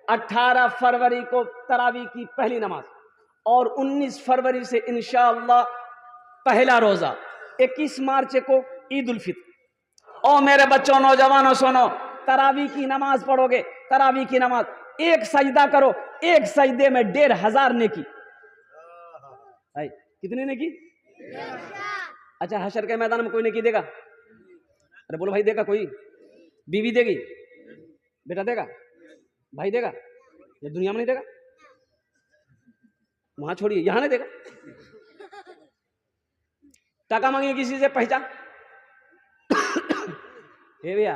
18 फरवरी को तरावी की पहली नमाज और 19 फरवरी से इंशाअल्लाह पहला रोजा, 21 मार्च को ईद उल फित्र। और मेरे बच्चों, नौजवानों, सुनो, तरावी की नमाज पढ़ोगे, तरावी की नमाज, एक सजदा करो, एक सजदे में 1500 नेकी। कितनी नेकी? अच्छा, हशर के मैदान में कोई नेकी देगा? अरे बोलो भाई, देगा कोई? बीवी देगी? बेटा देगा? भाई देगा? ये दुनिया में नहीं देगा? वहां छोड़िए, यहां नहीं देगा। टका मांगिए किसी से, पहचान, हे भैया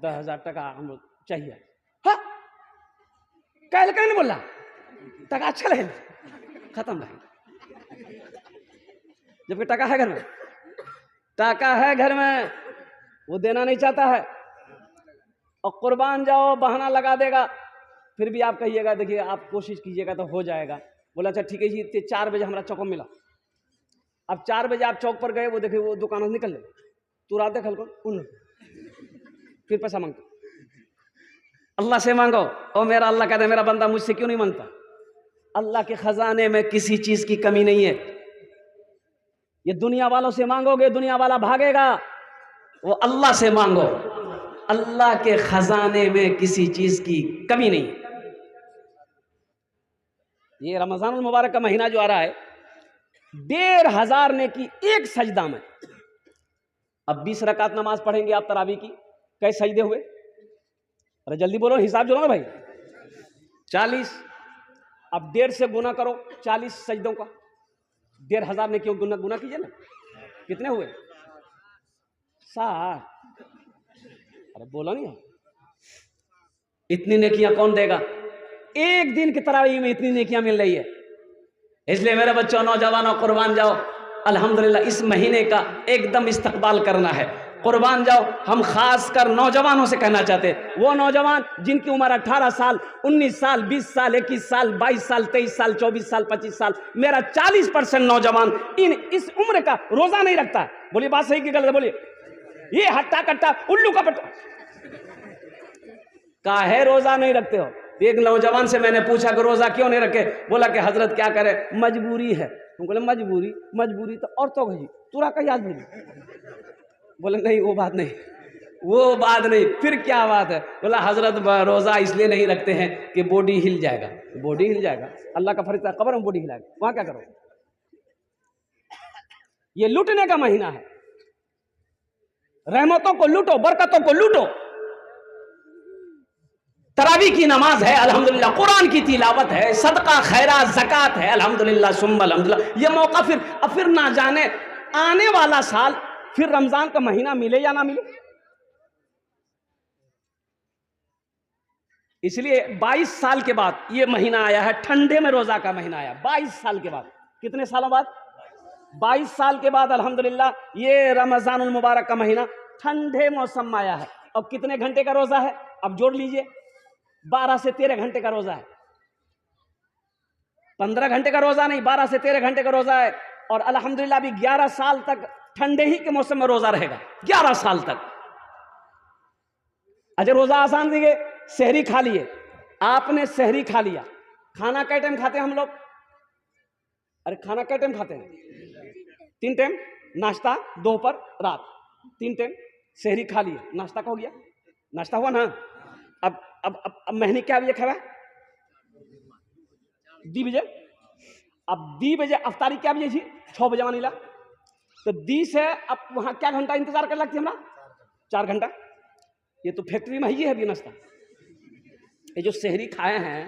10,000 टका हम चाहिए। हाँ, कल नहीं बोला, टका अच्छा लगे, खत्म रहे। जबकि टका है घर में, टका है घर में, वो देना नहीं चाहता है। और कुर्बान जाओ बहाना लगा देगा, फिर भी आप कहिएगा देखिए आप कोशिश कीजिएगा तो हो जाएगा। बोला अच्छा ठीक है जी, 4 बजे हमारा चौक में मिला। अब 4 बजे आप चौक पर गए, वो देखिए वो दुकानों से निकल ले, तू रात देखल को उन, फिर पैसा मांगता। अल्लाह से मांगो। और मेरा अल्लाह कहता है मेरा बंदा मुझसे क्यों नहीं मांगता? अल्लाह के खजाने में किसी चीज की कमी नहीं है। ये दुनिया वालों से मांगोगे, दुनिया वाला भागेगा। वो अल्लाह से मांगो, अल्लाह के खजाने में किसी चीज की कमी नहीं। ये रमजानुल मुबारक का महीना जो आ रहा है, 1500 ने की एक सजदा में। अब 20 रकात नमाज पढ़ेंगे आप तरावी की, कैसे सजदे हुए? अरे जल्दी बोलो, हिसाब जोड़ो ना भाई। 40, अब 1.5 से गुना करो 40 सजदों का, 1500 ने क्यों गुना कीजिए ना, कितने हुए? 60। अरे बोलो नहीं, इतनी नेकियां कौन देगा? एक दिन की तरावी में इतनी नेकियां मिल रही है। इसलिए मेरे बच्चों, नौजवानों, कुर्बान जाओ। अल्हम्दुलिल्लाह इस महीने का एकदम इस्तकबाल करना है। कुर्बान जाओ। हम खास कर नौजवानों से कहना चाहते हैं, वो नौजवान जिनकी उम्र 18 साल, 19 साल, 20 साल, 21 साल, 22 साल, 23 साल, 24 साल, 25 साल, मेरा 40% नौजवान इस उम्र का रोजा नहीं रखता है। बोलिए बात सही की गलत है? बोलिए। ये हट्टा कट्टा उल्लू का पट्टा काहे रोजा नहीं रखते हो? एक नौजवान से मैंने पूछा कि रोजा क्यों नहीं रखे? बोला कि हजरत क्या करे, मजबूरी है। हम बोले मजबूरी तो औरतों की, तुरा का याद नहीं। बोले नहीं वो बात नहीं। फिर क्या बात है? बोला हजरत रोजा इसलिए नहीं रखते हैं कि बॉडी हिल जाएगा। बॉडी हिल जाएगा? अल्लाह का फरिश्ता कब्र में बॉडी हिलाएगा, वहां क्या करो? ये लूटने का महीना है। रहमतों को लूटो, बरकतों को लूटो। तरावी की नमाज है अल्हम्दुलिल्लाह, कुरान की तिलावत है, सदका खैरात ज़कात है अल्हम्दुलिल्लाह सुम्मा अल्हम्दुलिल्लाह। ये मौका फिर ना जाने आने वाला साल फिर रमजान का महीना मिले या ना मिले। इसलिए 22 साल के बाद ये महीना आया है, ठंडे में रोजा का महीना आया 22 साल के बाद। कितने सालों बाद? 22 साल के बाद अल्हम्दुलिल्लाह ये रमजानुल मुबारक का महीना ठंडे मौसम में आया है। अब कितने घंटे का रोजा है? अब जोड़ लीजिए, 12 से 13 घंटे का रोजा है। 15 घंटे का रोजा नहीं, 12 से 13 घंटे का रोजा है। और अल्हम्दुलिल्लाह अभी 11 साल तक ठंडे ही के मौसम में रोजा रहेगा, 11 साल तक। अच्छा, रोजा आसान दिए, सहरी खा लिए। आपने सहरी खा लिया। खाना कै टाइम खाते हैं हम लोग? अरे खाना कै टाइम खाते हैं? 3 टाइम, नाश्ता, दोपहर, रात, 3 टाइम। सहरी खा लिए, नाश्ता का हो गया, नाश्ता हुआ ना। अब महीने क्या बजे खावा? 2 बजे। अब 2 बजे अफ्तारी क्या बजे थी? 6 बजे मानी ला। तो 2 से अब वहां क्या घंटा इंतजार कर लगती है हमरा? 4 घंटा। ये तो फैक्ट्री में ही है अभी नाश्ता। ये जो शहरी खाए हैं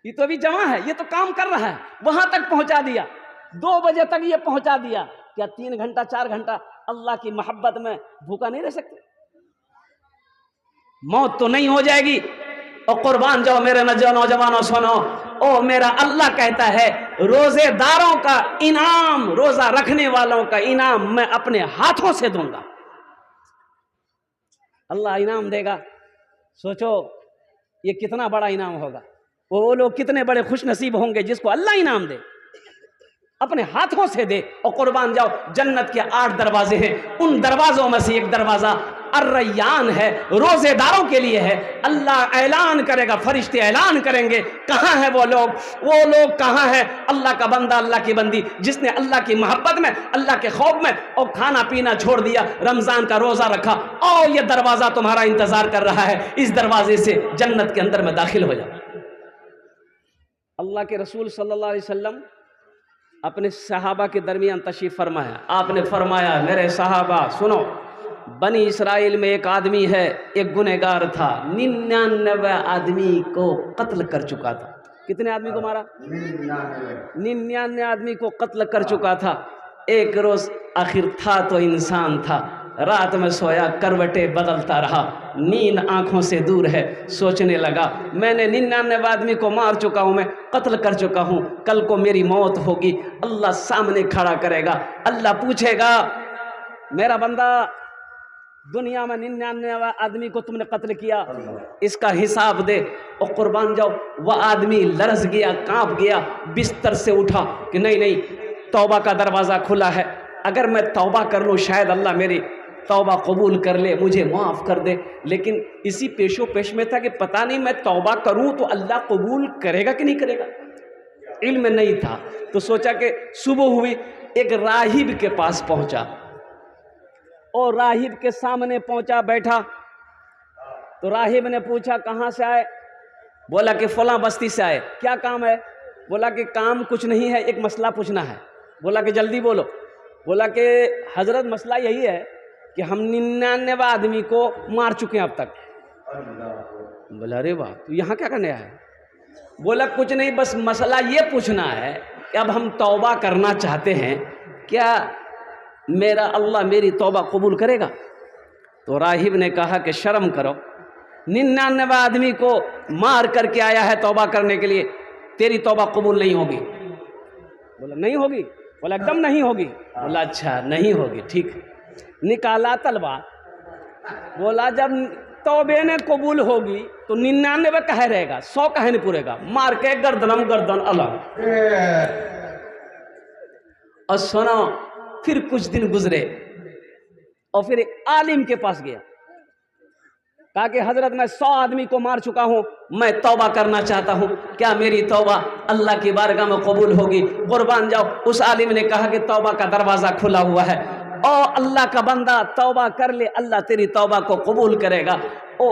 ये तो अभी जमा है, ये तो काम कर रहा है, वहां तक पहुंचा दिया। 2 बजे तक ये पहुंचा दिया। क्या 3 घंटा 4 घंटा अल्लाह की मोहब्बत में भूखा नहीं रह सकते? मौत तो नहीं हो जाएगी। और कुर्बान जाओ मेरे नौजवानों, सुनो। ओ मेरा अल्लाह कहता है रोजेदारों का इनाम, रोजा रखने वालों का इनाम मैं अपने हाथों से दूंगा। अल्लाह इनाम देगा। सोचो ये कितना बड़ा इनाम होगा। वो लोग कितने बड़े खुश नसीब होंगे जिसको अल्लाह इनाम दे, अपने हाथों से दे। और कुर्बान जाओ, जन्नत के 8 दरवाजे हैं, उन दरवाजों में से एक दरवाजा अर्रय्यान है, रोजेदारों के लिए है। अल्लाह ऐलान करेगा, फरिश्ते ऐलान करेंगे, कहाँ है वो लोग कहाँ है? अल्लाह का बंदा, अल्लाह की बंदी जिसने अल्लाह की मोहब्बत में, अल्लाह के खौफ में और खाना पीना छोड़ दिया, रमजान का रोजा रखा, और ये दरवाजा तुम्हारा इंतजार कर रहा है, इस दरवाजे से जन्नत के अंदर में दाखिल हो जाओ। अल्लाह के रसूल सल्लल्लाहु अलैहि वसल्लम अपने सहाबा के दरमियान तशरीफ फरमाया। आपने फरमाया, मेरे सहाबा सुनो, बनी इसराइल में एक आदमी है, एक गुनहगार था, 99 आदमी को कत्ल कर चुका था। कितने आदमी को मारा? 99 आदमी को कत्ल कर चुका था। एक रोज आखिर था तो इंसान था, रात में सोया, करवटें बदलता रहा, नींद आंखों से दूर है, सोचने लगा मैंने 99 आदमी को मार चुका हूँ, मैं कत्ल कर चुका हूँ, कल को मेरी मौत होगी, अल्लाह सामने खड़ा करेगा, अल्लाह पूछेगा मेरा बंदा दुनिया में 99 आदमी को तुमने कत्ल किया, इसका हिसाब दे। और कुर्बान जाओ, वह आदमी लरस गया, कांप गया, बिस्तर से उठा कि नहीं, तौबा का दरवाज़ा खुला है, अगर मैं तौबा कर लूँ शायद अल्लाह मेरी तौबा कबूल कर ले, मुझे माफ़ कर दे। लेकिन इसी पेशो पेश में था कि पता नहीं मैं तौबा करूँ तो अल्लाह कबूल करेगा कि नहीं करेगा, इल्म नहीं था। तो सोचा कि सुबह हुई, एक राहिब के पास पहुँचा और राहिब के सामने पहुँचा, बैठा तो राहिब ने पूछा कहाँ से आए? बोला कि फलां बस्ती से आए। क्या काम है? बोला कि काम कुछ नहीं है, एक मसला पूछना है। बोला कि जल्दी बोलो। बोला कि हजरत मसला यही है कि हम 99 आदमी को मार चुके हैं अब तक। बोला अरे वाह, तो यहाँ क्या करने आया? बोला कुछ नहीं, बस मसला ये पूछना है कि अब हम तौबा करना चाहते हैं, क्या मेरा अल्लाह मेरी तौबा कबूल करेगा? तो राहिब ने कहा कि शर्म करो, 99 आदमी को मार करके आया है तौबा करने के लिए, तेरी तौबा कबूल नहीं होगी। बोला नहीं होगी? बोला एकदम नहीं होगी। बोला अच्छा नहीं होगी, ठीक। निकाला तलवार, बोला जब तौबे ने कबूल होगी तो 99 कहे रहेगा, 100 कहे नहीं पूरेगा, मार के गर्दन अलग। और सुनो, फिर कुछ दिन गुजरे और फिर एक आलिम के पास गया, कहा कि हजरत मैं 100 आदमी को मार चुका हूं, मैं तौबा करना चाहता हूं, क्या मेरी तौबा अल्लाह की बारगाह में कबूल होगी? कुर्बान जाओ, उस आलिम ने कहा कि तौबा का दरवाज़ा खुला हुआ है, ओ अल्लाह का बंदा तौबा कर ले, अल्लाह तेरी तौबा को कबूल करेगा। ओ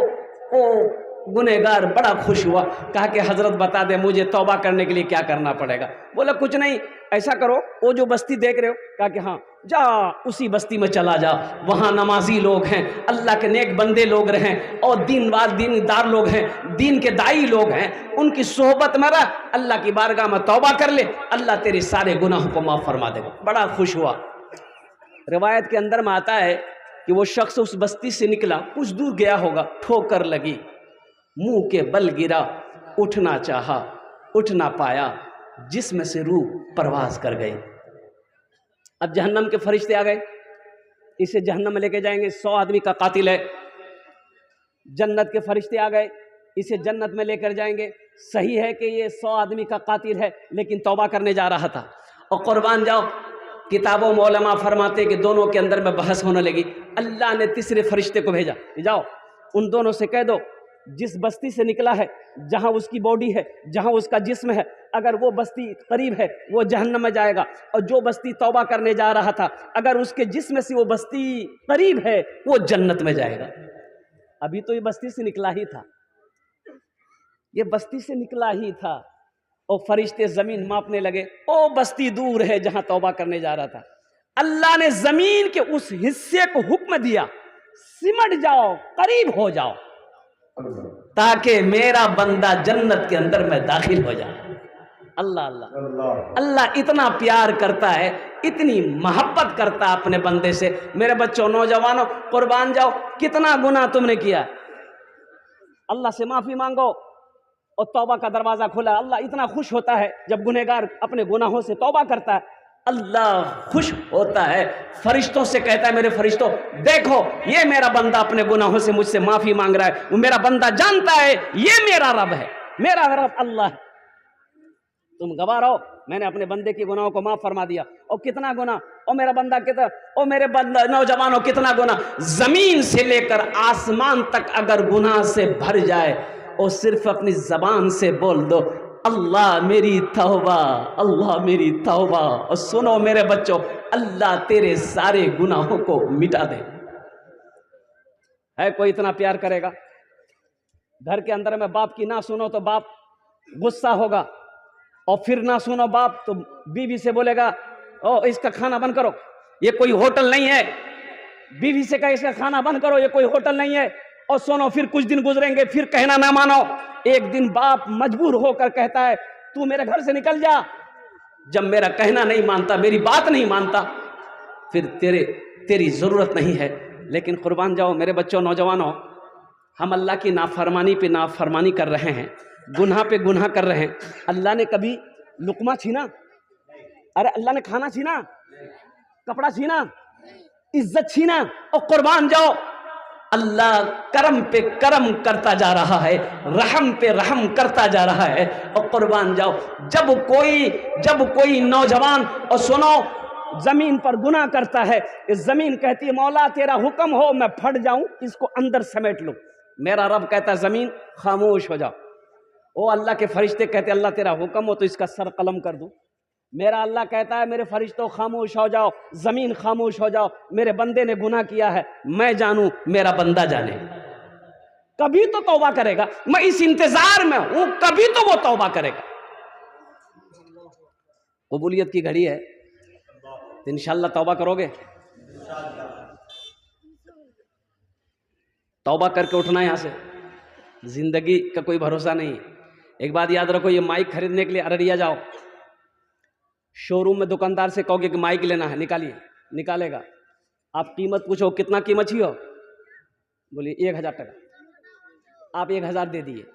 गुनहगार बड़ा खुश हुआ, कहा कि हजरत बता दे मुझे तौबा करने के लिए क्या करना पड़ेगा? बोला कुछ नहीं, ऐसा करो, वो जो बस्ती देख रहे हो, कहा कि हाँ जा उसी बस्ती में चला जा, वहाँ नमाजी लोग हैं, अल्लाह के नेक बंदे लोग रहें और दीनदार लोग हैं, दीन के दाई लोग हैं, उनकी सोहबत में रह, अल्लाह की बारगाह में तौबा कर ले, अल्लाह तेरे सारे गुनाहों को माफ़ फरमा देगा। बड़ा खुश हुआ। रिवायत के अंदर में आता है कि वो शख्स उस बस्ती से निकला, कुछ दूर गया होगा, ठोकर लगी, मुंह के बल गिरा, उठना चाहा, उठ ना पाया, जिस्म से रूह परवाज कर गई। अब जहन्नम के फरिश्ते आ गए, इसे जहन्नम में लेके जाएंगे, 100 आदमी का कातिल है। जन्नत के फरिश्ते आ गए, इसे जन्नत में लेकर जाएंगे। सही है कि ये 100 आदमी का कातिल है, लेकिन तौबा करने जा रहा था। और कुर्बान जाओ, किताबों में उलमा फरमाते कि दोनों के अंदर में बहस होने लगी। अल्लाह ने तीसरे फरिश्ते को भेजा, जाओ उन दोनों से कह दो जिस बस्ती से निकला है, जहां उसकी बॉडी है, जहां उसका जिस्म है, अगर वो बस्ती करीब है वो जहन्नम में जाएगा, और जो बस्ती तौबा करने जा रहा था अगर उसके जिस्म से वो बस्ती करीब है वो जन्नत में जाएगा। अभी तो ये बस्ती से निकला ही था, ये बस्ती से निकला ही था। और फरिश्ते जमीन मापने लगे, ओ बस्ती दूर है जहां तौबा करने जा रहा था। अल्लाह ने जमीन के उस हिस्से को हुक्म दिया, सिमट जाओ, करीब हो जाओ, ताकि मेरा बंदा जन्नत के अंदर में दाखिल हो जाए। अल्लाह अल्लाह अल्लाह इतना प्यार करता है, इतनी मोहब्बत करता है अपने बंदे से। मेरे बच्चों, नौजवानों, कुर्बान जाओ, कितना गुनाह तुमने किया, अल्लाह से माफी मांगो और तौबा का दरवाजा खुला। अल्लाह इतना खुश होता है जब गुनहगार अपने गुनाहों से तौबा करता है, अल्लाह खुश होता है, फरिश्तों से कहता है मेरे फरिश्तों देखो ये मेरा बंदा अपने गुनाहों से मुझसे माफी मांग रहा है, वो मेरा बंदा जानता है ये मेरा रब है, मेरा रब अल्लाह है। तुम गवाह रहो, मैंने अपने बंदे के गुनाहों को माफ फरमा दिया। और कितना गुनाह, और मेरा बंदा कितना, और मेरे बंदा नौजवानों कितना गुनाह, जमीन से लेकर आसमान तक अगर गुनाह से भर जाए और सिर्फ अपनी जबान से बोल दो अल्लाह मेरी तौबा, अल्लाह मेरी तौबा, और सुनो मेरे बच्चों, अल्लाह तेरे सारे गुनाहों को मिटा दे। है कोई इतना प्यार करेगा? घर के अंदर में बाप की ना सुनो तो बाप गुस्सा होगा, और फिर ना सुनो बाप तो बीवी से बोलेगा ओ इसका खाना बंद करो, ये कोई होटल नहीं है। बीवी से कहे इसका खाना बंद करो, ये कोई होटल नहीं है। और सुनो, फिर कुछ दिन गुजरेंगे, फिर कहना ना मानो, एक दिन बाप मजबूर होकर कहता है तू मेरे घर से निकल जा। जब मेरा कहना नहीं मानता, मेरी बात नहीं मानता, फिर तेरी जरूरत नहीं है। लेकिन कुर्बान जाओ मेरे बच्चों, नौजवानों, हम अल्लाह की नाफरमानी पे नाफरमानी कर रहे हैं, गुनाह पे गुनाह कर रहे हैं। अल्लाह ने कभी लुकमा छीना? अरे अल्लाह ने खाना छीना, कपड़ा छीना, इज्जत छीना? और कुर्बान जाओ, अल्लाह करम पे करम करता जा रहा है, रहम पे रहम करता जा रहा है। और कुर्बान जाओ, जब कोई नौजवान, और सुनो, जमीन पर गुनाह करता है, इस जमीन कहती है मौला तेरा हुक्म हो मैं फट जाऊं, इसको अंदर समेट लूं। मेरा रब कहता है जमीन खामोश हो जाओ। ओ अल्लाह के फरिश्ते कहते अल्लाह तेरा हुक्म हो तो इसका सर कलम कर दूं। मेरा अल्लाह कहता है मेरे फरिश्तों खामोश हो जाओ, जमीन खामोश हो जाओ, मेरे बंदे ने गुनाह किया है, मैं जानूं मेरा बंदा जाने। कभी तो तौबा करेगा, मैं इस इंतजार में हूं, कभी तो वो तौबा करेगा। कबूलियत की घड़ी है, तो इंशाअल्लाह तौबा करोगे? तौबा करके उठना यहां से, जिंदगी का कोई भरोसा नहीं। एक बात याद रखो, ये माइक खरीदने के लिए अररिया जाओ, शोरूम में दुकानदार से कहोगे कि माइक लेना है, निकालिए, निकालेगा। आप कीमत पूछो कितना कीमत ही हो, बोलिए 1000 टका, आप 1000 दे दिए।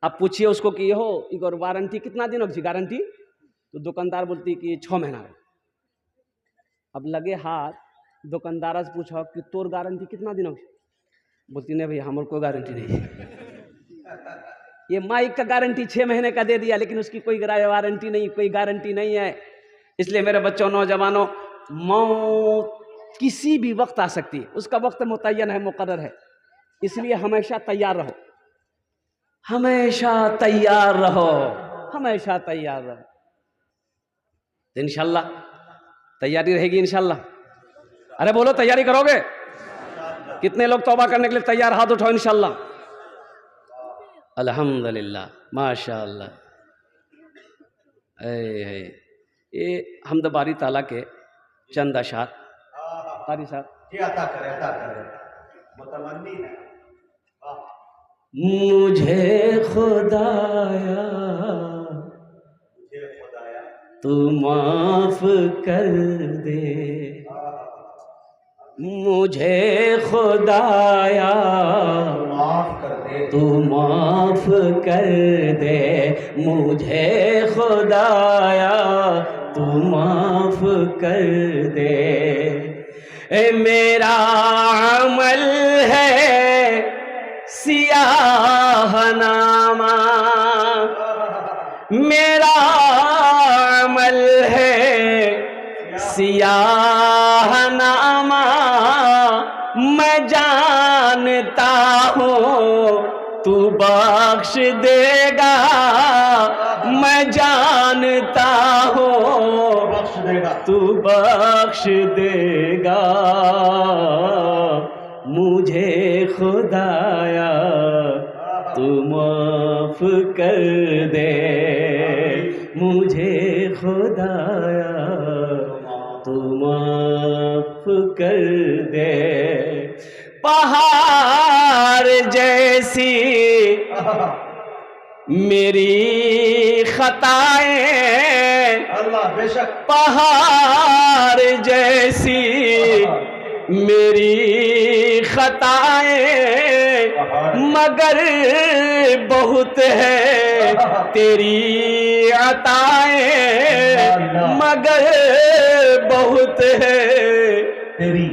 आप पूछिए उसको कि ये हो एक और वारंटी कितना दिन होगी गारंटी, तो दुकानदार बोलती कि 6 महीना है। अब लगे हाथ, दुकानदार से पूछो कि तोर गारंटी कितना दिन होगी, बोलती नहीं भैया हमारे कोई गारंटी नहीं है। ये माइक का गारंटी 6 महीने का दे दिया, लेकिन उसकी कोई वारंटी नहीं, कोई गारंटी नहीं है। इसलिए मेरे बच्चों, नौजवानों, मौत किसी भी वक्त आ सकती है, उसका वक्त मुतय्यन है, मुकर्रर है। इसलिए हमेशा तैयार रहो, हमेशा तैयार रहो, हमेशा तैयार रहो। तो इंशाल्लाह तैयारी रहेगी इंशाल्लाह। अरे बोलो तैयारी करोगे? कितने लोग तौबा करने के लिए तैयार? हाथ उठाओ इंशाल्लाह। अल्हम्दुलिल्लाह, माशाअल्लाह। ये हमद बारी ताला के चंद अशार कारी साहब मुझे खुदाया तू माफ कर दे, मुझे खुदाया माफ कर दे, तू माफ कर दे, मुझे खुदाया तू माफ कर दे। मेरा अमल है सियाह नामा, मेरा अमल है सियाह नामा, मैं जानता हूँ तू बख्श देगा, मैं जानता हूँ तू बख्श देगा, मुझे खुदाया तू माफ कर दे, मुझे खुदाया तू माफ कर दे। पहाड़ जैसी मेरी खताएं, अल्लाह बेशक पहाड़ जैसी मेरी खताएं, मगर बहुत है तेरी अताएं, मगर बहुत है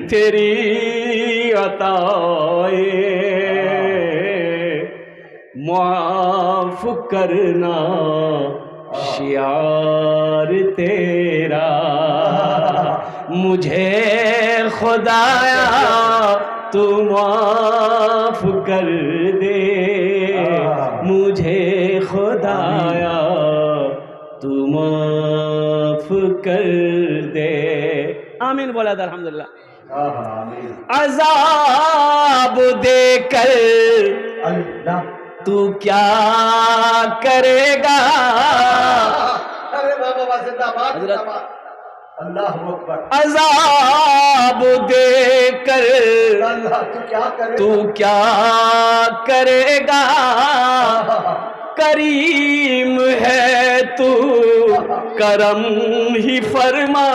तेरी अताएं, माफ करना शियार तेरा, मुझे खुदाया तू माफ कर दे, मुझे खुदाया तू माफ कर दे। आमीन बोला था अल्हम्दुलिल्लाह। अज़ाब देकर अल्लाह तू क्या करेगा। अरे बाबा जिंदाबाद जिंदाबाद, अल्लाह अकबर। अज़ाब देकर अल्लाह तू क्या करेगा, करीम है तू करम ही फरमा,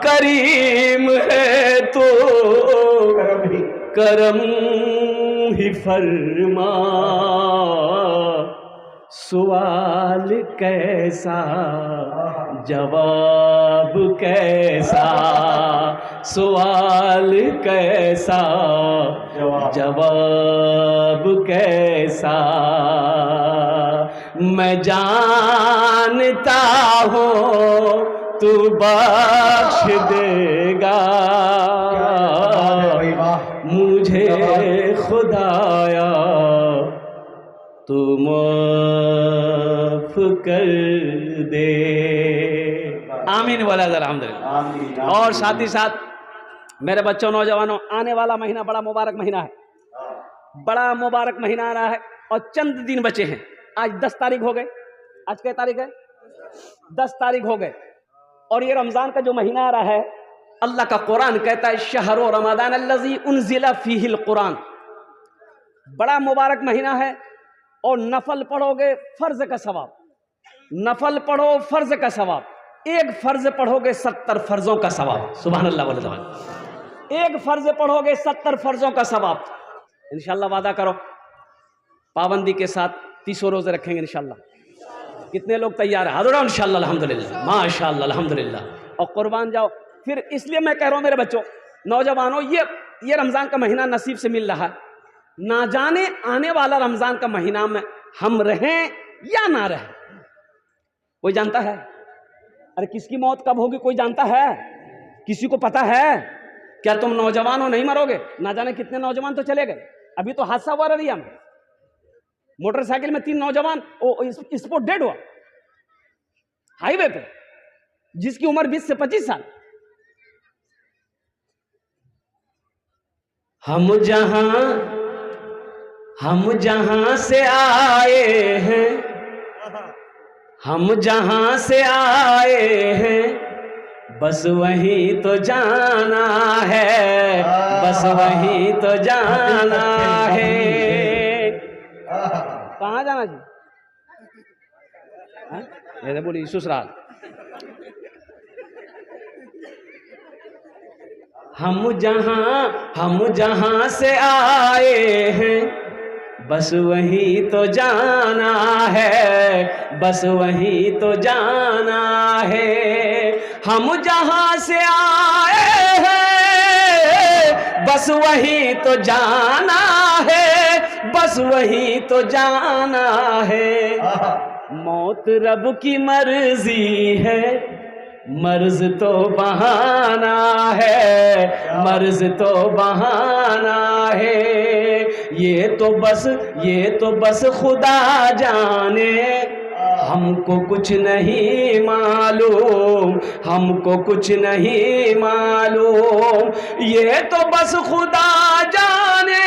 करीम है तो करम ही फरमा। सवाल कैसा जवाब कैसा, सवाल कैसा जवाब कैसा, मैं जानता हूँ तू बख्श देगा, मुझे खुदाया तू माफ कर दे। आमीन वाला अल्हम्दुलिल्लाह। और साथ ही साथ मेरे बच्चों, नौजवानों, आने वाला महीना बड़ा मुबारक महीना है, बड़ा मुबारक महीना आ रहा है और चंद दिन बचे हैं। आज 10 तारीख हो गए, आज क्या तारीख है? 10 तारीख हो गए। और ये रमज़ान का जो महीना आ रहा है, अल्लाह का कुरान कहता है शहरो रमज़ान अल्लज़ी उन्ज़िला फ़ीहिल कुरान, बड़ा मुबारक महीना है। और नफल पढ़ोगे फ़र्ज का सवाब, नफल पढ़ो फ़र्ज का सवाब, एक फ़र्ज पढ़ोगे 70 फ़र्जों का सवाब। सुभान अल्लाह बोले जवान। एक फ़र्ज पढ़ोगे 70 फ़र्जों का सवाब। इंशाअल्लाह वादा करो पाबंदी के साथ 30 रोज़े रखेंगे इंशाअल्लाह। कितने लोग तैयार हैं? हाज़िर हो इंशाअल्लाह अल्हम्दुलिल्लाह, माशाअल्लाह अल्हम्दुलिल्लाह। और कुर्बान जाओ। फिर इसलिए मैं कह रहा हूँ मेरे बच्चों, नौजवानों, ये रमज़ान का महीना नसीब से मिल रहा है, ना जाने आने वाला रमज़ान का महीना में हम रहें या ना रहें, कोई जानता है? अरे किसकी मौत कब होगी कोई जानता है? किसी को पता है? क्या तुम नौजवान हो नहीं मरोगे? ना जाने कितने नौजवान तो चले गए। अभी तो हादसा हुआ ररिया में, मोटरसाइकिल में 3 नौजवान स्पॉट डेड हुआ हाईवे पे, जिसकी उम्र 20 से 25 साल। हम जहां से आए हैं, हम जहां से आए हैं, बस वहीं तो जाना है, बस वहीं तो जाना है। कहाँ जाना जी? ये बोली ससुराल। हम जहां से आए हैं, बस वहीं तो जाना है, बस वहीं तो जाना है। हम जहां से आए हैं, बस वहीं तो जाना है, बस वहीं तो जाना है। मौत रब की मर्जी है, मर्ज तो बहाना है, मर्ज तो बहाना है। ये तो बस खुदा जाने, हमको कुछ नहीं मालूम, हमको कुछ नहीं मालूम। ये तो बस खुदा जाने,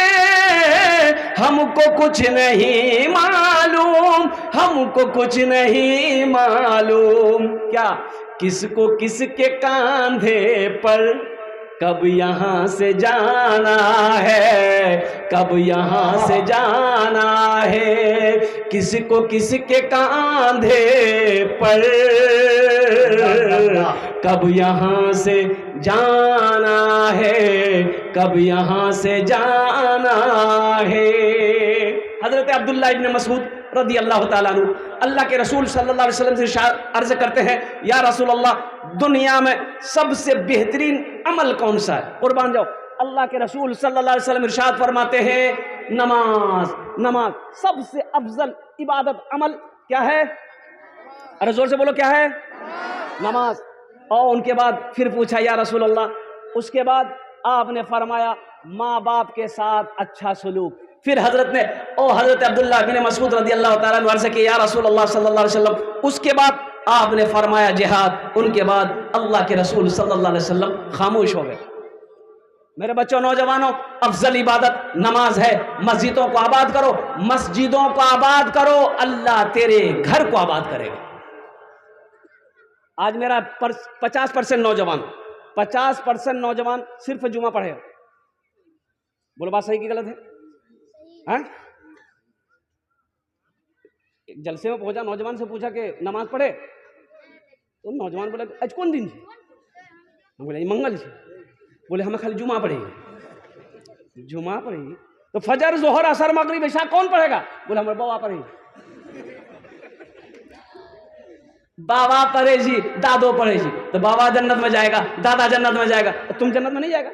हमको कुछ नहीं मालूम, हमको कुछ नहीं मालूम। क्या किसको किसके कांधे पर कब यहाँ से जाना है, कब यहाँ से जाना है। किसको किसके कांधे पर कब यहाँ से जाना है, कब यहाँ से जाना है। हजरत अब्दुल्लाह इब्न मसूद रदी अल्लाह ताला अन्हु अल्लाह के रसूल सल्लल्लाहु अलैहि वसल्लम से अर्ज करते हैं, या रसूल अल्लाह, दुनिया में सबसे बेहतरीन अमल कौन सा है? कुर्बान जाओ। अल्लाह के रसूल सल्लल्लाहु अलैहि वसल्लम इरशाद फरमाते हैं, नमाज। नमाज सबसे अफजल इबादत अमल क्या है? अरे जोर से बोलो, क्या है? नमाज। और उनके बाद फिर पूछा, या रसूल अल्लाह, उसके बाद आपने फरमाया माँ बाप के साथ अच्छा सलूक। फिर हजरत ने हजरत अब्दुल्लाह बिन मसूद रज़ी अल्लाह ताला अन्हु अर्ज़ किया, या रसूल अल्लाह सल्लल्लाहु अलैहि वसल्लम, उसके बाद आपने फरमाया जिहाद। उनके बाद अल्लाह के रसूल सल्लल्लाहु अलैहि वसल्लम खामोश हो गए। मेरे बच्चों, नौजवानों, अफजल इबादत नमाज है। मस्जिदों को आबाद करो, मस्जिदों को आबाद करो, अल्लाह तेरे घर को आबाद करेगा। आज मेरा 50% नौजवान 50% नौजवान सिर्फ जुमा पढ़े। बोलो बात सही की गलत है? हाँ? एक जलसे में पहुंचा, नौजवान से पूछा कि नमाज पढ़े? तो नौजवान बोला आज कौन दिन है? हम बोले मंगल से। बोले हमें खाली जुमा पढ़ेगी। जुमा पढ़ेगी तो फजर जोहर असर मगरिब इशा कौन पढ़ेगा? बोले हमारे बाबा पढ़ेगी। बाबा पढ़े जी, दादो पढ़े जी, तो बाबा जन्नत में जाएगा, दादा जन्नत में जाएगा, तो तुम जन्नत में नहीं जाएगा।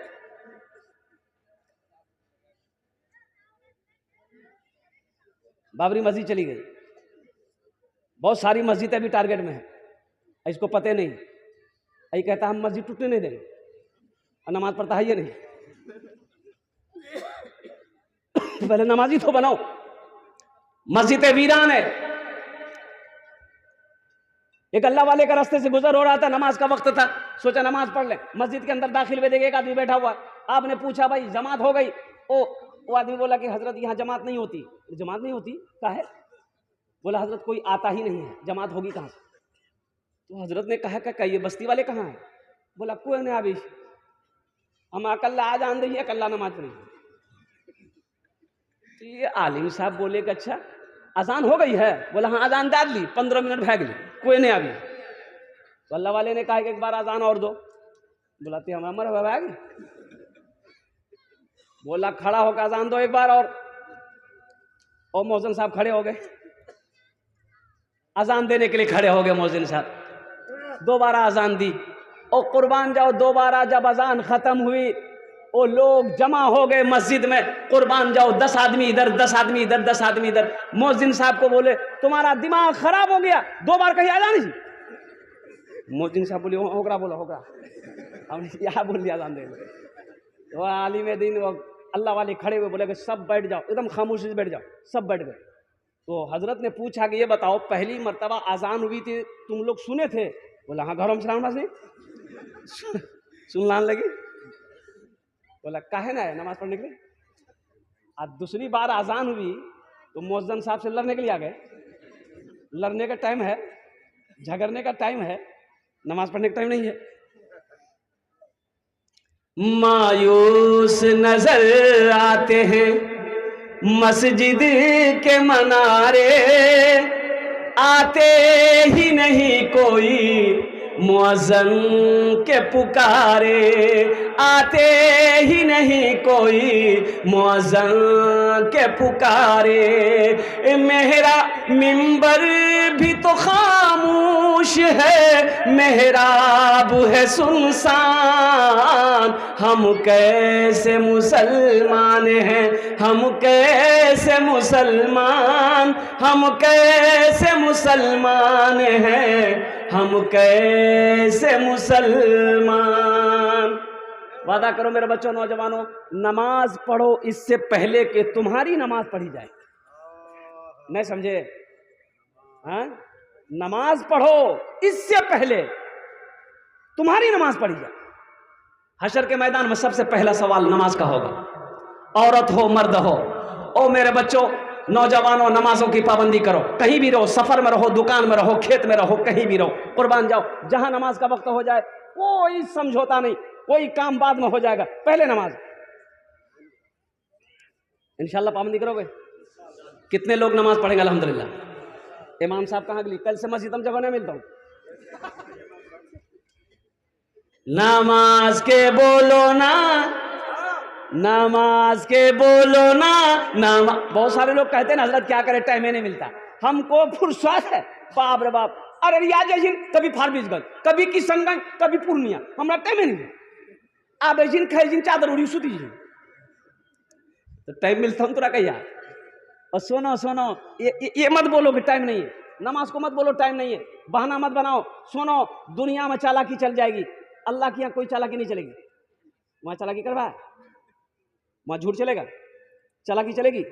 बाबरी मस्जिद चली गई, बहुत सारी मस्जिदें भी टारगेट में है, इसको पते नहीं। यही कहता हम मस्जिद टूटने नहीं देंगे, और नमाज पढ़ता है ये नहीं। पहले नमाजी तो बनाओ। मस्जिदें वीरान है। एक अल्लाह वाले का रास्ते से गुजर हो रहा था, नमाज का वक्त था, सोचा नमाज पढ़ ले। मस्जिद के अंदर दाखिल हुए, देखे एक आदमी बैठा हुआ। आपने पूछा भाई जमात हो गई? वो आदमी बोला कि हजरत यहाँ जमात नहीं होती। जमात नहीं होती क्या है? बोला हजरत कोई आता ही नहीं है, जमात होगी कहाँ से? तो हजरत ने कहा क्या ये बस्ती वाले कहाँ हैं? बोला कोई नहीं अभी, हम अकल्ला आज आन रही है, अकल्ला नमाज पढ़ी। तो ये आलिम साहब बोले कि अच्छा अजान हो गई है? बोला हाँ अजान डाल ली, 15 मिनट भाग ली, कोई नहीं अभी। तो अल्लाह वाले ने कहा कि एक बार अजान और दो। बुलाते हम अमर भाग। बोला खड़ा होकर अजान दो एक बार और मौजन साहब खड़े हो गए, अजान देने के लिए खड़े हो गए। मौजन साहब दोबारा अजान दी, और कुर्बान जाओ दोबारा जब अजान खत्म हुई, वो लोग जमा हो गए मस्जिद में। कुर्बान जाओ 10 आदमी इधर, 10 आदमी इधर, 10 आदमी इधर। मौजिन साहब को बोले तुम्हारा दिमाग खराब हो गया, 2 बार कहीं अजान ही। मौजिन साहब बोले होगा, बोला होगा, हमने यहाँ बोल दिया अजान दे। तो आलिम दीन वो अल्लाह वाले खड़े हुए, बोले कि सब बैठ जाओ, एकदम खामोशी से बैठ जाओ। सब बैठ गए। तो हजरत ने पूछा कि ये बताओ पहली मर्तबा अजान हुई थी तुम लोग सुने थे? बोला हाँ घरों में सलाम नहीं सुन लाने लगी। बोला काहे ना है नमाज पढ़ने के लिए। आज दूसरी बार अजान हुई तो मौजन साहब से लड़ने के लिए आ गए। लड़ने का टाइम है, झगड़ने का टाइम है, नमाज पढ़ने का टाइम नहीं है। मायूस नजर आते हैं मस्जिद के मनारे, आते ही नहीं कोई मुअज्जिन के पुकारे, आते ही नहीं कोई मुअज्जिन के पुकारे। मेरा मिंबर भी तो खामोश है, मेहराब है सुनसान। हम कैसे मुसलमान हैं, हम कैसे मुसलमान, हम कैसे मुसलमान हैं, हम कैसे मुसलमान। वादा करो मेरे बच्चों नौजवानों, नमाज पढ़ो इससे पहले कि तुम्हारी नमाज पढ़ी जाए। नहीं समझे? हाँ, नमाज पढ़ो इससे पहले तुम्हारी नमाज पढ़ी जाए। हशर के मैदान में सबसे पहला सवाल नमाज का होगा, औरत हो मर्द हो। ओ मेरे बच्चों नौजवानों, नमाजों की पाबंदी करो। कहीं भी रहो, सफर में रहो, दुकान में रहो, खेत में रहो, कहीं भी रहो, कुर्बान जाओ। जहां नमाज का वक्त हो जाए कोई समझौता नहीं, कोई काम बाद में हो जाएगा, पहले नमाज। इंशाल्लाह पाबंदी करोगे? कितने लोग नमाज पढ़ेंगे? अल्हम्दुलिल्लाह। इमाम साहब कहाँ गए? कल से मस्जिद में जगह नहीं मिलता हूं। नमाज के बोलो ना, नमाज के बोलो ना। बहुत सारे लोग कहते हैं ना हजरत क्या करे, टाइम ही नहीं मिलता। हमको फुर्सत है, बाप रे बाप। अरे रियाज कभी फारबिसगंज, कभी किशनगंज, कभी पूर्णिया, हमारा टाइम ही नहीं। आप ऐसी खैजिन चादर उड़ी सुती जी तो टाइम मिलता हूँ तोरा कहिया। और सुनो सुनो, ये मत बोलो कि टाइम नहीं है। नमाज को मत बोलो टाइम नहीं है, बहाना मत बनाओ। सुनो, दुनिया में चालाकी चल जाएगी, अल्लाह के यहाँ कोई चालाकी नहीं चलेगी। वहाँ चालाकी करवा, वहाँ झूठ चलेगा, चालाकी चलेगी,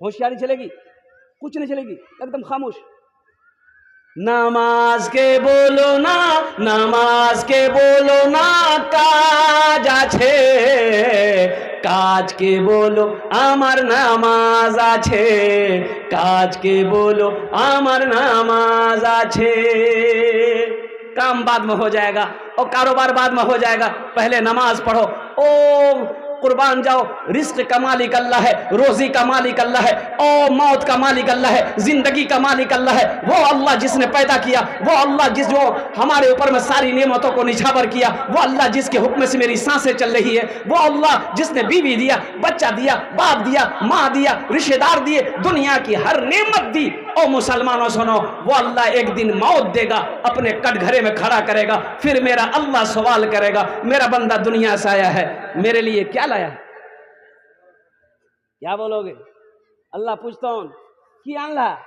होशियारी चलेगी, कुछ नहीं चलेगी, एकदम खामोश। नमाज के बोलो ना, नमाज के बोलो ना, काज आछे, काज के बोलो आमार नामाज आछे, काज के बोलो आमार नामाज आछे। काम बाद में हो जाएगा और कारोबार बाद में हो जाएगा, पहले नमाज पढ़ो। ओ कुर्बान जाओ, रिस्क का मालिक अल्लाह है, रोजी का मालिक अल्लाह है, और मौत का मालिक अल्लाह है, जिंदगी का मालिक अल्लाह है। वो अल्लाह जिसने पैदा किया, वो अल्लाह जो हमारे ऊपर में सारी नेमतों को निछावर किया, वो अल्लाह जिसके हुक्म से मेरी सांसें चल रही है, वो अल्लाह जिसने बीवी दिया, बच्चा दिया, बाप दिया, माँ दिया, रिश्तेदार दिए, दुनिया की हर नेमत दी। ओ मुसलमानों सुनो, वो अल्लाह एक दिन मौत देगा, अपने कटघरे में खड़ा करेगा, फिर मेरा अल्लाह सवाल करेगा, मेरा बंदा दुनिया से आया है, मेरे लिए क्या लाया है? क्या बोलोगे? अल्लाह पूछता हूं कि अल्लाह,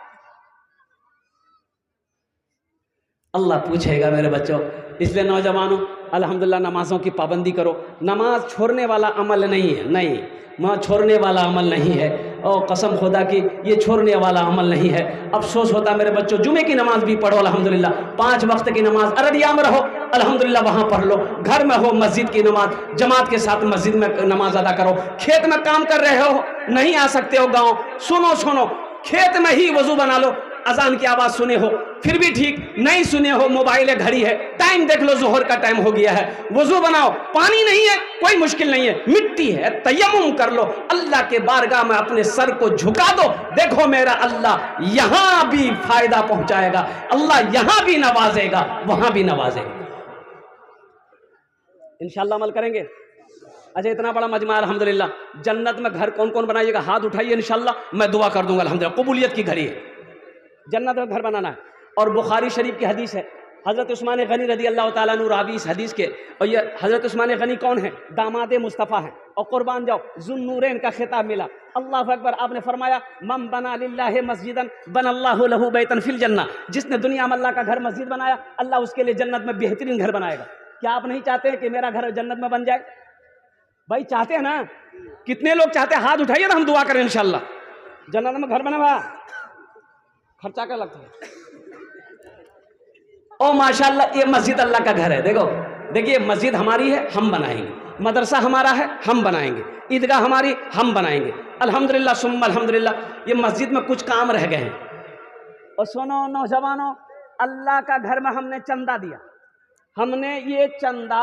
अल्लाह पूछेगा मेरे बच्चों। इसलिए नौजवानों, अल्हम्दुलिल्लाह नमाजों की पाबंदी करो। नमाज छोड़ने वाला अमल नहीं है, नहीं, वहाँ छोड़ने वाला अमल नहीं है, और कसम खुदा की ये छोड़ने वाला अमल नहीं है। अफसोस होता मेरे बच्चों, जुमे की नमाज भी पढ़ो अल्हम्दुलिल्लाह, 5 वक्त की नमाज अररिया में रहो अल्हम्दुलिल्लाह वहाँ पढ़ लो, घर में हो मस्जिद की नमाज जमात के साथ मस्जिद में नमाज अदा करो। खेत में काम कर रहे हो, नहीं आ सकते हो गाँव, सुनो, खेत में ही वजू बना लो, अजान की आवाज़ सुने हो फिर भी ठीक, नहीं सुने हो मोबाइल है, घड़ी है, टाइम देख लो, जोहर का टाइम हो गया है, वजू बनाओ, पानी नहीं है कोई मुश्किल नहीं है, मिट्टी है, तयम्मुम कर लो, अल्लाह के बारगाह में अपने सर को झुका दो, देखो मेरा अल्लाह यहां भी फायदा पहुंचाएगा, अल्लाह यहां भी नवाजेगा, वहां भी नवाजेगा। इंशाअल्लाह अमल करेंगे। अच्छा, इतना बड़ा मजमा अल्हम्दुलिल्लाह, जन्नत में घर कौन कौन बनाइएगा? हाथ उठाइए, इंशाअल्लाह मैं दुआ कर दूंगा। अल्हम्दुलिल्लाह कबूलियत की घड़ी है, जन्नत में घर बनाना है। और बुखारी शरीफ की हदीस है, हज़रत उस्मान गनी रदी अल्लाह ताला अन्हु रावी इस हदीस के, और ये हज़रत उस्मान गनी कौन है? दामाद मुस्तफ़ा है, और कुर्बान जाओ ज़ुन्नूरैन का खिताब मिला। अल्लाह अकबर, आपने फरमाया मन बना लिल्लाहि मस्जिदन बनल्लाहु लहू बैतन फिल जन्नह, जिसने दुनिया में अल्लाह का घर मस्जिद बनाया, अल्लाह उसके लिए जन्नत में बेहतरीन घर बनाएगा। क्या आप नहीं चाहते हैं कि मेरा घर जन्नत में बन जाए? भाई चाहते हैं ना? कितने लोग चाहते हैं? हाथ उठाइए ना, हम दुआ करें इंशाअल्लाह जन्नत में घर बने। हुआ खर्चा क्या लगता है? ओ माशाअल्लाह, ये मस्जिद अल्लाह का घर है। देखिए मस्जिद हमारी है, हम बनाएंगे, मदरसा हमारा है, हम बनाएंगे, ईदगाह हमारी, हम बनाएंगे। अल्हम्दुलिल्लाह सुम्मा अल्हम्दुलिल्लाह, ये मस्जिद में कुछ काम रह गए हैं। और सुनो नौजवानों, अल्लाह का घर में हमने चंदा दिया, हमने ये चंदा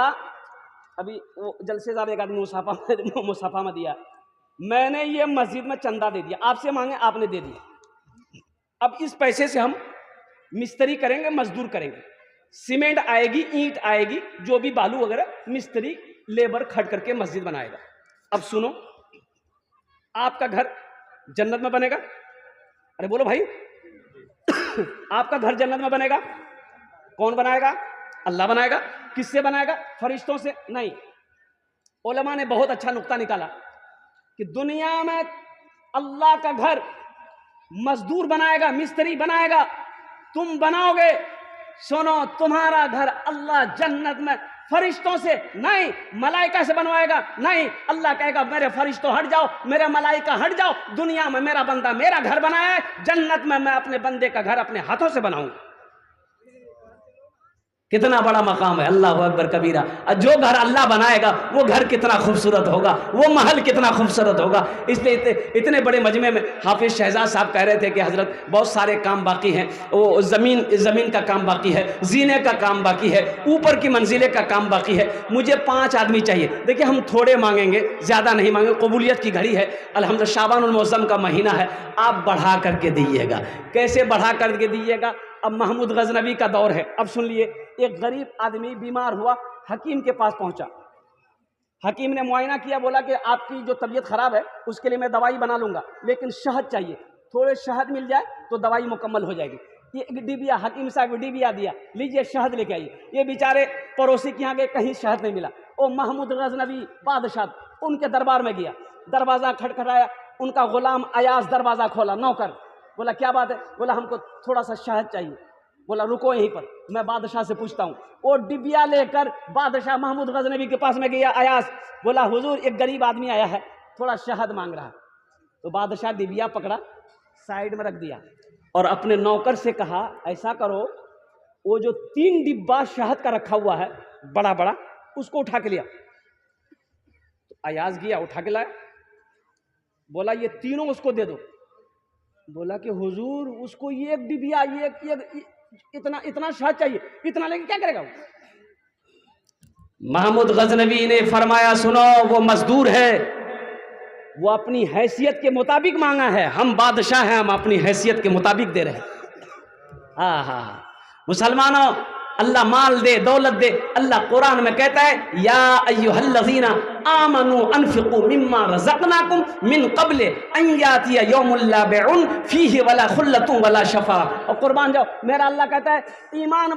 अभी वो जलसेदार एक आदमी मुसाफा में दिया, मैंने ये मस्जिद में चंदा दे दिया, आपसे मांगे आपने दे दिया। अब इस पैसे से हम मिस्त्री करेंगे, मजदूर करेंगे, सीमेंट आएगी, ईंट आएगी, जो भी बालू वगैरह, मिस्त्री लेबर खड़ करके मस्जिद बनाएगा। अब सुनो, आपका घर जन्नत में बनेगा। अरे बोलो भाई आपका घर जन्नत में बनेगा, कौन बनाएगा? अल्लाह बनाएगा। किससे बनाएगा? फरिश्तों से नहीं। उलमा ने बहुत अच्छा नुक्ता निकाला कि दुनिया में अल्लाह का घर मजदूर बनाएगा, मिस्त्री बनाएगा, तुम बनाओगे। सुनो, तुम्हारा घर अल्लाह जन्नत में फरिश्तों से नहीं, मलाइका से बनवाएगा। नहीं, अल्लाह कहेगा मेरे फरिश्तों हट जाओ, मेरे मलाइका हट जाओ, दुनिया में मेरा बंदा मेरा घर बनाया है, जन्नत में मैं अपने बंदे का घर अपने हाथों से बनाऊंगा। कितना बड़ा मकाम है, अल्लाह अकबर कबीरा। और जो घर अल्लाह बनाएगा वो घर कितना खूबसूरत होगा, वो महल कितना खूबसूरत होगा। इसलिए इतने बड़े मजमे में हाफिज शहजाद साहब कह रहे थे कि हजरत बहुत सारे काम बाकी हैं, वो ज़मीन का काम बाकी है, जीने का काम बाकी है, ऊपर की मंजिले का काम बाकी है, मुझे 5 आदमी चाहिए। देखिए हम थोड़े मांगेंगे, ज़्यादा नहीं मांगेंगे, कबूलियत की घड़ी है, अल्हम्दुलिल्लाह शाबानुल मुअज़्ज़म का महीना है, आप बढ़ा करके दीजिएगा। कैसे बढ़ा करके दीजिएगा? अब महमूद गजनवी का दौर है। अब सुन लिए, एक गरीब आदमी बीमार हुआ, हकीम के पास पहुंचा, हकीम ने मुआयना किया, बोला कि आपकी जो तबीयत खराब है उसके लिए मैं दवाई बना लूंगा, लेकिन शहद चाहिए, थोड़े शहद मिल जाए तो दवाई मुकम्मल हो जाएगी। ये डिबिया, हकीम साहब डिबिया दिया, लीजिए शहद लेके आइए। ये बेचारे पड़ोसी के यहाँ गए, कहीं शहद नहीं मिला। ओ महमूद गजनवी बादशाह उनके दरबार में गया, दरवाज़ा खटखटाया, उनका गुलाम अयाज दरवाज़ा खोला, नौकर, बोला क्या बात है? बोला हमको थोड़ा सा शहद चाहिए। बोला रुको यहीं पर, मैं बादशाह से पूछता हूँ। वो डिबिया लेकर बादशाह महमूद गजनवी के पास में गया। अयास बोला हुजूर एक गरीब आदमी आया है, थोड़ा शहद मांग रहा है। तो बादशाह डिबिया पकड़ा, साइड में रख दिया और अपने नौकर से कहा ऐसा करो, वो जो 3 डिब्बा शहद का रखा हुआ है बड़ा बड़ा, उसको उठा के लिया। तो अयाज गया, उठा के लाया। बोला ये तीनों उसको दे दो। बोला कि हुजूर उसको ये एक डिबिया ये इतना शहद चाहिए, इतना लेके क्या करेगा वो? महमूद गजनवी ने फरमाया सुनो, वो मजदूर है, वो अपनी हैसियत के मुताबिक मांगा है, हम बादशाह हैं, हम अपनी हैसियत के मुताबिक दे रहे हैं। हाँ हाँ मुसलमानों, अल्लाह माल दे, दौलत दे। अल्लाह कुरान में कहता है या अय्युहल्लज़ीना आमनू अनफिकू मिम्मा रज़क़नाकुम मिन क़ब्ल अन यातिया यौमुन ला बैउन फीहि वला खुल्लतुन वला शफा। और कुर्बान जाओ, मेरा अल्लाह कहता है ईमान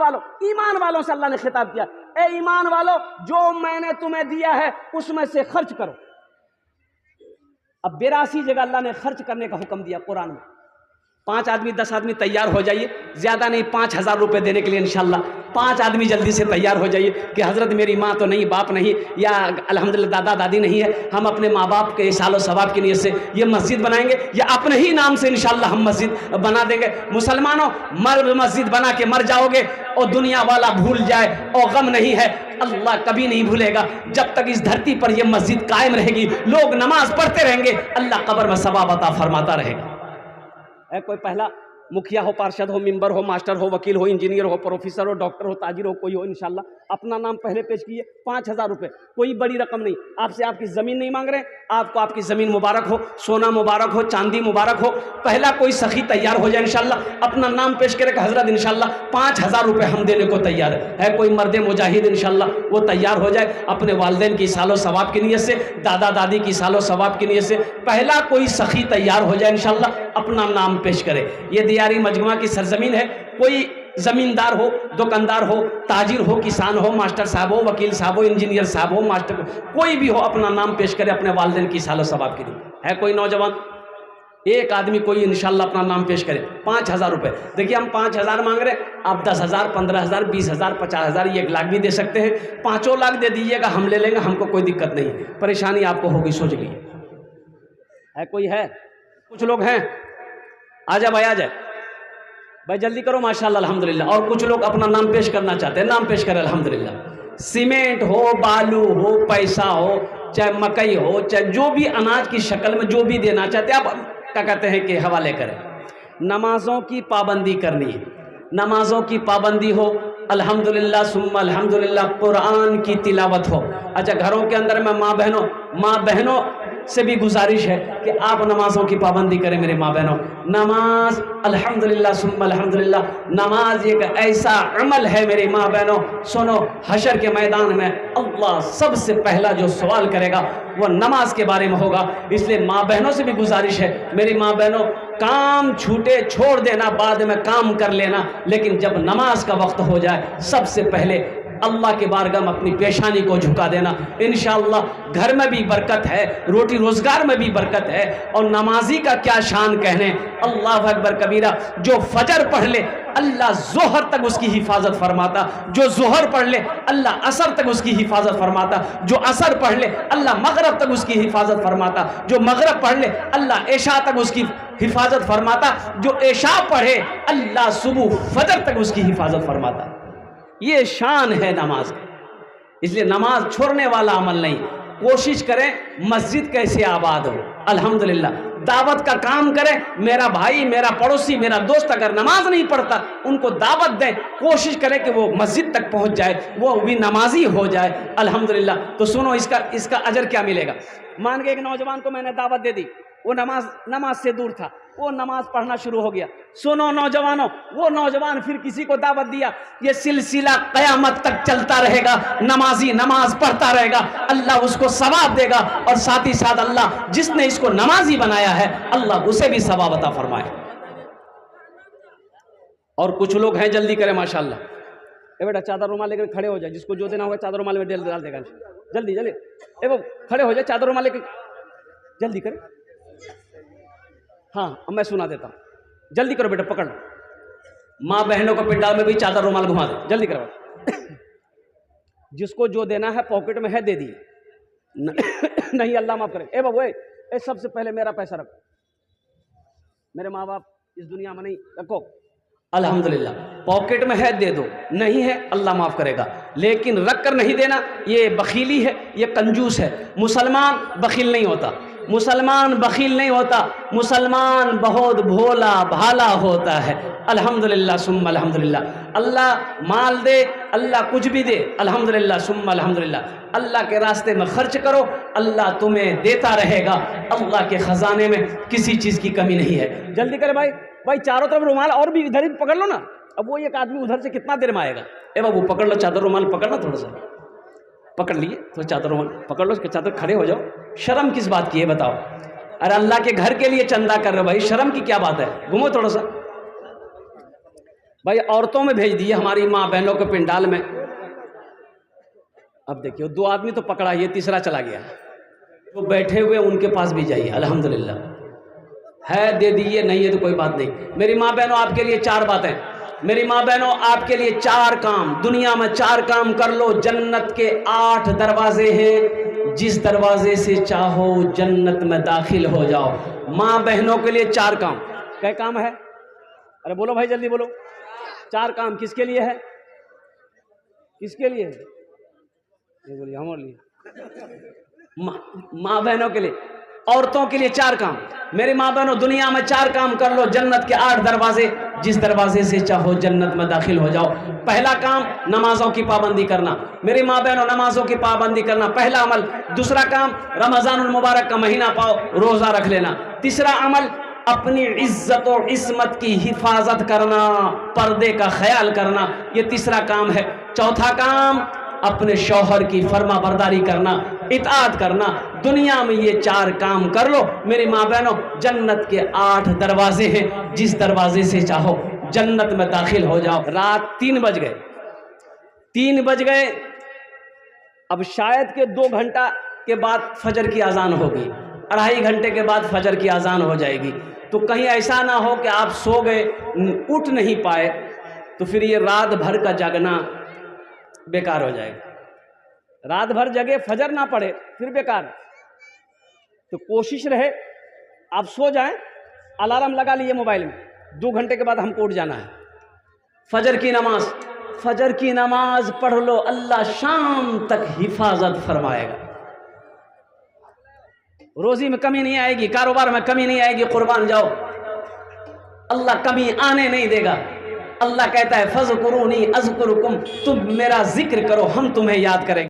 वालों से अल्लाह ने खिताब किया, ए ईमान वालों जो मैंने तुम्हें दिया है उसमें से खर्च करो। अब 82 जगह अल्लाह ने खर्च करने का हुक्म दिया कुरान में। 5 आदमी 10 आदमी तैयार हो जाइए, ज़्यादा नहीं 5000 रुपये देने के लिए इंशाल्लाह। 5 आदमी जल्दी से तैयार हो जाइए कि हज़रत मेरी माँ तो नहीं, बाप नहीं, या अल्हम्दुलिल्लाह दादा दादी नहीं है, हम अपने माँ बाप के सालो सवाब की नीयत से ये मस्जिद बनाएंगे, या अपने ही नाम से इंशाल्लाह हम मस्जिद बना देंगे। मुसलमानों, मस्जिद बना के मर जाओगे और दुनिया वाला भूल जाए और गम नहीं है, अल्लाह कभी नहीं भूलेगा। जब तक इस धरती पर यह मस्जिद कायम रहेगी, लोग नमाज पढ़ते रहेंगे, अल्लाह कब्र में सवाब अता फरमाता रहेगा। कोई पहला मुखिया हो, पार्षद हो, मेंबर हो, मास्टर हो, वकील हो, इंजीनियर हो, प्रोफेसर हो, डॉक्टर हो, ताजिर हो, कोई हो, इंशाल्लाह अपना नाम पहले पेश कीजिए। 5000 रुपये, कोई बड़ी रकम नहीं। आपसे आपकी ज़मीन नहीं मांग रहे, आपको आपकी ज़मीन मुबारक हो, सोना मुबारक हो, चांदी मुबारक हो। पहला कोई सखी तैयार हो जाए इंशाल्लाह, अपना नाम पेश करे कि हज़रत इंशाल्लाह 5000 रुपये हम देने को तैयार है। कोई मर्द मुजाहिद इंशाल्लाह वो तैयार हो जाए अपने वालिदैन की सालो सवाब की नीयत से, दादा दादी की सालो सवाब की नीयत से। पहला कोई सखी तैयार हो जाए इंशाल्लाह, अपना नाम पेश करे। ये दियारी मजमुआ की सरजमीन है। कोई जमींदार हो, दुकानदार हो, ताजिर हो, किसान हो, मास्टर साहब हो, वकील साहब हो, इंजीनियर साहब हो, मास्टर कोई भी हो, अपना नाम पेश करे अपने वालिदैन की सालो सवाब के लिए। है कोई नौजवान, एक आदमी कोई इंशाल्लाह अपना नाम पेश करे। 5000 रुपये, देखिए हम 5000 मांग रहे हैं, आप 10,000, 15,000, 20,000, 50,000, 1 लाख भी दे सकते हैं। 5 लाख दे दीजिएगा, हम ले लेंगे, हमको कोई दिक्कत नहीं। परेशानी आपको होगी, सोच लीजिए। है कोई है? कुछ लोग हैं, आजा भाई, आ जाए भाई, जल्दी करो माशाल्लाह अल्हम्दुलिल्लाह। और कुछ लोग अपना नाम पेश करना चाहते हैं, नाम पेश करें अल्हम्दुलिल्लाह। सीमेंट हो, बालू हो, पैसा हो, चाहे मकई हो, चाहे जो भी अनाज की शक्ल में जो भी देना चाहते हैं, आप क्या कहते हैं कि हवाले करें। नमाजों की पाबंदी करनी है, नमाजों की पाबंदी हो, अल्हम्दुलिल्लाह सुम्मा अल्हम्दुलिल्लाह, कुरान की तिलावत हो। अच्छा, घरों के अंदर में माँ बहनों से भी गुजारिश है कि आप नमाजों की पाबंदी करें। मेरे माँ बहनों, नमाज अल्हम्दुलिल्लाह सुम्मा अल्हम्दुलिल्लाह, नमाज एक ऐसा अमल है मेरी माँ बहनों, सुनो, हशर के मैदान में अल्लाह सबसे पहला जो सवाल करेगा वो नमाज के बारे में होगा। इसलिए माँ बहनों से भी गुजारिश है, मेरी माँ बहनों, काम छूटे छोड़ देना, बाद में काम कर लेना, लेकिन जब नमाज का वक्त हो जाए सबसे पहले अल्लाह के बारगाह में अपनी पेशानी को झुका देना। इंशाअल्लाह घर में भी बरकत है, रोटी रोजगार में भी बरकत है। और नमाजी का क्या शान कहने, अल्लाह अकबर कबीरा। जो फजर पढ़ ले अल्लाह जोहर तक उसकी हिफाजत फरमाता, जो जोहर पढ़ ले अल्लाह असर तक उसकी हिफाजत फरमाता, जो असर पढ़ ले अल्लाह मगरब तक उसकी हिफाजत फरमाता, जो मगरब पढ़ ले अल्लाह ऐशा तक उसकी हिफाजत फरमाता, जो ऐशा पढ़े अल्लाह सुबह फजर तक उसकी हिफाजत फरमाता। ये शान है नमाज। इसलिए नमाज छोड़ने वाला अमल नहीं। कोशिश करें मस्जिद कैसे आबाद हो, अल्हम्दुलिल्लाह। दावत का काम करें, मेरा भाई, मेरा पड़ोसी, मेरा दोस्त अगर नमाज नहीं पढ़ता उनको दावत दें, कोशिश करें कि वो मस्जिद तक पहुंच जाए, वो भी नमाजी हो जाए, अल्हम्दुलिल्लाह। तो सुनो, इसका अजर क्या मिलेगा। मान के एक नौजवान को मैंने दावत दे दी, वो नमाज से दूर था, वो नमाज पढ़ना शुरू हो गया। सुनो नौजवानों, वो नौजवान फिर किसी को दावत दिया, ये सिलसिला क़यामत तक चलता रहेगा, नमाजी नमाज पढ़ता रहेगा, अल्लाह उसको सवाब देगा। और साथ ही साथ अल्लाह जिसने इसको नमाजी बनाया है अल्लाह उसे भी सवाब अता फरमाए। और कुछ लोग हैं, जल्दी करें माशाल्लाह। ए बेटा, चादर रुमाल लेकर खड़े हो जाए, जिसको जो देना होगा चादर रुमाल में डाल देगा, जल्दी जल्दी। ए वो खड़े हो जाए, चादर रुमाल लेकर जल्दी करें। हाँ, मैं सुना देता हूँ। जल्दी करो बेटा, पकड़ लो। माँ बहनों को पिंडाल में भी चादर रुमाल घुमा दो, जल्दी करो। जिसको जो देना है पॉकेट में है दे दी, नहीं अल्लाह माफ करे। ए बाबू ए, सबसे पहले मेरा पैसा रखो, मेरे माँ बाप इस दुनिया में नहीं, रखो अल्हम्दुलिल्लाह। पॉकेट में है दे दो, नहीं है अल्लाह माफ करेगा, लेकिन रख कर नहीं देना ये बखीली है, ये कंजूस है। मुसलमान बखील नहीं होता, मुसलमान बखील नहीं होता, मुसलमान बहुत भोला भाला होता है। अल्हम्दुलिल्लाह सुम्मा अल्हम्दुलिल्लाह। अल्लाह माल दे, अल्लाह कुछ भी दे, अल्हम्दुलिल्लाह सुम्मा अल्हम्दुलिल्लाह। अल्लाह के रास्ते में खर्च करो, अल्लाह तुम्हें देता रहेगा। अल्लाह के खजाने में किसी चीज़ की कमी नहीं है। जल्दी करे भाई, भाई चारों तरफ रुमाल और भी इधर ही पकड़ लो ना। अब वो एक आदमी उधर से कितना देर में आएगा? ए बाबू पकड़ लो चादर रुमाल, पकड़ना थोड़ा सा, पकड़ लिए थोड़ा चादर रुमाल पकड़ लो, उसके चादर, खड़े हो जाओ। शर्म किस बात की है बताओ? अरे अल्लाह के घर के लिए चंदा कर रहे हो भाई, शर्म की क्या बात है? घूमो थोड़ा सा भाई। औरतों में भेज दिए हमारी माँ बहनों के पिंडाल में। अब देखिए 2 आदमी तो पकड़ा, ये तीसरा चला गया। तो बैठे हुए उनके पास भी जाइए, अल्हम्दुलिल्लाह है दे दीजिए, नहीं है तो कोई बात नहीं। मेरी माँ बहनों आपके लिए 4 बातें, मेरी माँ बहनों आपके लिए 4 काम, दुनिया में 4 काम कर लो। जन्नत के 8 दरवाजे हैं, जिस दरवाजे से चाहो जन्नत में दाखिल हो जाओ। माँ बहनों के लिए 4 काम। क्या काम है? अरे बोलो भाई जल्दी बोलो। 4 काम किसके लिए है? किसके लिए है? ये बोलिए हमारे लिए, माँ बहनों के लिए, औरतों के लिए 4 काम। मेरी माँ बहनों दुनिया में 4 काम कर लो, जन्नत के 8 दरवाजे, जिस दरवाजे से चाहो जन्नत में दाखिल हो जाओ। पहला काम नमाजों की पाबंदी करना। मेरी माँ बहनों नमाजों की पाबंदी करना पहला अमल। दूसरा काम रमजानुल मुबारक का महीना पाओ, रोजा रख लेना। तीसरा अमल अपनी इज्जत और इस्मत की हिफाजत करना, पर्दे का ख्याल करना, ये तीसरा काम है। चौथा काम अपने शौहर की फर्मा बरदारी करना, इताअत करना। दुनिया में ये 4 काम कर लो मेरी माँ बहनों, जन्नत के 8 दरवाजे हैं, जिस दरवाजे से चाहो जन्नत में दाखिल हो जाओ। रात 3 बज गए, 3 बज गए। अब शायद के 2 घंटा के बाद फजर की अजान होगी, 2.5 घंटे के बाद फजर की अजान हो जाएगी। तो कहीं ऐसा ना हो कि आप सो गए, उठ नहीं पाए, तो फिर ये रात भर का जागना बेकार हो जाएगा। रात भर जगे फजर ना पड़े फिर बेकार। तो कोशिश रहे आप सो जाएं, अलार्म लगा लिए मोबाइल में, 2 घंटे के बाद हमको उठ जाना है। फजर की नमाज, फजर की नमाज पढ़ लो, अल्लाह शाम तक हिफाजत फरमाएगा। रोजी में कमी नहीं आएगी, कारोबार में कमी नहीं आएगी, कुर्बान जाओ, अल्लाह कमी आने नहीं देगा। अल्लाह कहता है फज़कुरूनी अज़कुरुकुम, तुम मेरा जिक्र करो हम तुम्हें याद करेंगे।